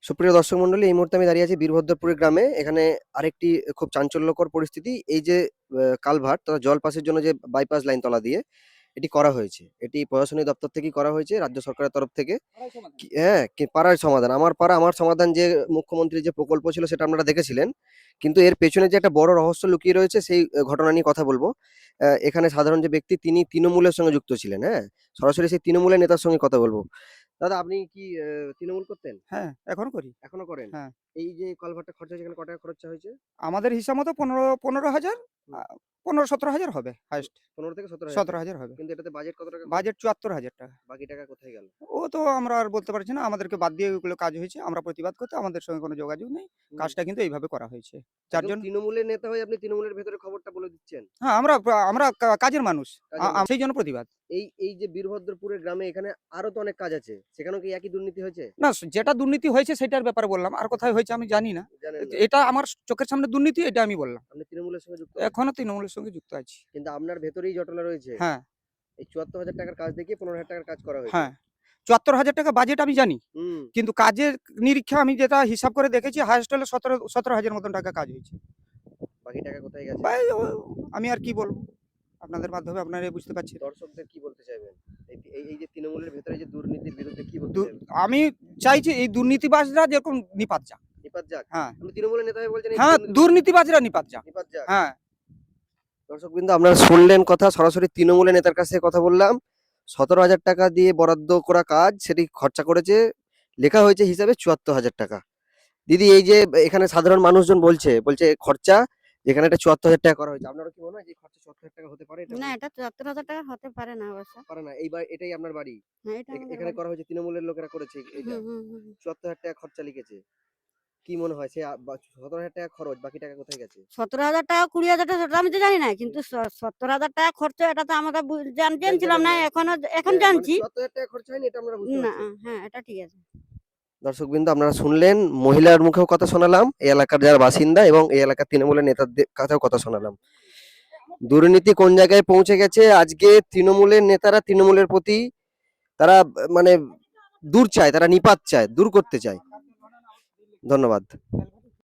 সুপ্রিয় দর্শক মন্ডলী, এই মুহূর্তে আমি দাঁড়িয়ে আছি বীরভদ্রপুরের গ্রামে। এখানে আরেকটি খুব চাঞ্চল্যকর পরিস্থিতি। এই যে কালভার্ট তথা জল পাসের জন্য যে বাইপাস লাইন তলা দিয়ে এটি করা হয়েছে, এটি প্রশাসনিক দপ্তর থেকেই করা হয়েছে, রাজ্য সরকারের তরফ থেকে। হ্যাঁ, পাড়ার সমাধান, আমার পাড়া আমার সমাধান, যে মুখ্যমন্ত্রীর যে প্রকল্প ছিল সেটা আপনারা দেখেছিলেন। কিন্তু এর পেছনে যে একটা বড় রহস্য লুকিয়ে রয়েছে, সেই ঘটনা নিয়ে কথা বলবো। এখানে সাধারণ যে ব্যক্তি, তিনি তৃণমূলের সঙ্গে যুক্ত ছিলেন। হ্যাঁ, সরাসরি সেই তৃণমূলের নেতার সঙ্গে কথা বলবো। দাদা, আপনি কি তৃণমূল করতেন? হ্যাঁ, এখনো করি। এখনো করেন? হ্যাঁ, এই যে কালভার্টটা খরচা হয়েছে, এখানে ক টাকা খরচা হয়েছে? আমাদের হিসাব মতো ১৫,০০০ হুম, ১৫-১৭,০০০ হবে হাইয়েস্ট। ১৫ থেকে ১৭,০০০ টাকা। ১৭,০০০ হবে। কিন্তু এটাতে বাজেট কত টাকা খরচ? বাজেট ৳৭৪,০০০। বাকি টাকা কোথায় গেল? ও তো আমরা আর বলতে পারছি না। আমাদেরকে বাদ দিয়ে ওগুলো কাজ হয়েছে। আমরা প্রতিবাদ করতে আমাদের সঙ্গে কোনো যোগাযোগ নেই। হুম। কাজটা কিন্তু এইভাবে করা হয়েছে। যার একদম জন্য তৃণমূলের নেতা হয়ে আপনি তৃণমূলের ভেতরে খবরটা বলে দিচ্ছেন। হ্যাঁ, আমরা কাজের মানুষ। কাজের মানুষ। সেই জন্য প্রতিবাদ। এই যে বীরভদ্রপুরের গ্রামে, এখানে আরো তো অনেক কাজ আছে। সেখানেও কি একই দুর্নীতি হয়েছে? না, যেটা দুর্নীতি হয়েছে সেটার ব্যাপারে বললাম। আর কোথায় হয়েছে আমি জানি না। জানেন না। এটা আমার চোখের সামনে দুর্নীতি, এটা আমি বললাম। আপনি তৃণমূলের সঙ্গে যুক্ত আছেন। এখনো তৃণমূলের সঙ্গে যুক্ত আছি। কিন্তু আপনার ভেতরেই জটলা রয়েছে। হ্যাঁ, এই ৭৪,০০০ টাকার কাজ দেখিয়ে ১৫,০০০ টাকার কাজ করা হয়েছে। হ্যাঁ। ৳৭৪,০০০ বাজেট আমি জানি। হুম। কিন্তু কাজের নিরীক্ষা আমি যেটা হিসাব করে দেখেছি, হাইয়েস্ট হলে ১৭,০০০ মতন টাকা কাজ হয়েছে। বাকি টাকা কোথায় গেছে? বা আমি আর কি বলবো? আপনাদের মাধ্যমে আপনারাই বুঝতে পারছেন। দর্শকদের কি বলতে চাইবেন? এই যে তৃণমূলের ভেতরে যে দুর্নীতির বিরুদ্ধে কি বলতে দু চাইবেন? আমি চাইছি এই দুর্নীতিবাজরা যেরকম নিপাত যাক। নিপাত যাক? হ্যাঁ, আপনি তৃণমূলের নেতা হয়ে বলছেন এই হ্যাঁ, দুর্নীতিবাজরা নিপাত যাক। নিপাত যাক? হ্যাঁ, দর্শকবৃন্দ, আপনারা শুনলেন কথা, সরাসরি তৃণমূলের নেতার কাছ থেকে কথা বললাম। ১৭,০০০ টাকা দিয়ে বরাদ্দ করা কাজ, সেটি খরচা করেছে, লেখা হয়েছে হিসাবে ৭৪,০০০ টাকা। দিদি, এই যে এখানে সাধারণ মানুষজন বলছে খরচা, যেখানে এটা ৭৪,০০০ টাকা করা হয়েছে, আপনারও কি মনে হয় যে খরচা ৭৪,০০০ টাকা হতে পারে? এটা না, এটা ৭৪,০০০ হতে পারে না অবশ্য। পারে না। এটাই আপনার বাড়ি? হ্যাঁ, এটা আমাদের এখানে বাড়ি। করা হয়েছে, তৃণমূলের লোকেরা করেছে এটা। হুম, হুম, হুম, হুম। ৭৪,০০০ টাকা খরচা লিখেছে। কি মনে হয়, সে ১৭,০০০ টাকা খরচ, বাকি টাকা কোথায় গেছে? ১৭,০০০, ২০,০০০ সেটা আমি তো জানি না। কিন্তু ৭০,০০০ খরচ, এটা তো আমরা জানছিলাম জানতেন না। না। এখন মানে জানছি। ৭৪,০০০ টাকা খরচা হয়নি, এটা আপনারা বুঝতে না, পারছেন। হ্যাঁ, এটা ঠিক আছে। দর্শকবৃন্দ, আপনারা শুনলেন, মহিলার মুখেও কথা শোনালাম, এই এলাকার যারা বাসিন্দা এবং এই এলাকার তৃণমূলের নেতাদের কাছেও কথা শোনালাম। দুর্নীতি কোন জায়গায় পৌঁছে গেছে, আজকে তৃণমূলের নেতারা তৃণমূলের প্রতি, তারা মানে দূর চায়, তারা নিপাত চায়, দূর করতে চায়। ধন্যবাদ।